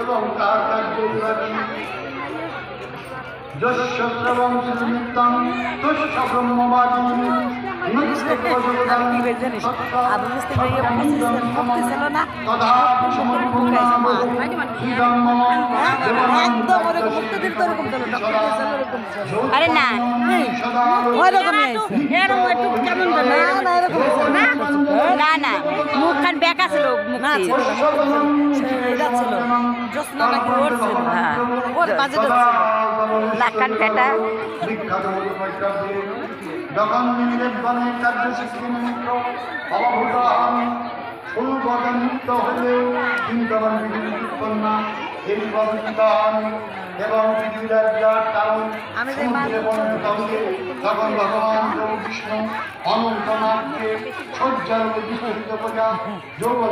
এবং তার কার্যবিভাগী যশ্রবং নিত্যং তুষ্য ব্রহ্মবাদী আরে না না না মুখখান বেকা ছিল নাকান পেটা যখন নির্বাণের কার্যসূচি নিমিত্ত অবভূত হন ফুলবদনিত হলেও কিন্তু আমার বিদ্যুৎ কন্যা এই বদন এবং বিদ্যুতের বিরাট কারণ তখন ভগবান বিষ্ণু অনন্তনাথকে সজ্জার বিস্তৃত করিয়া যৌবন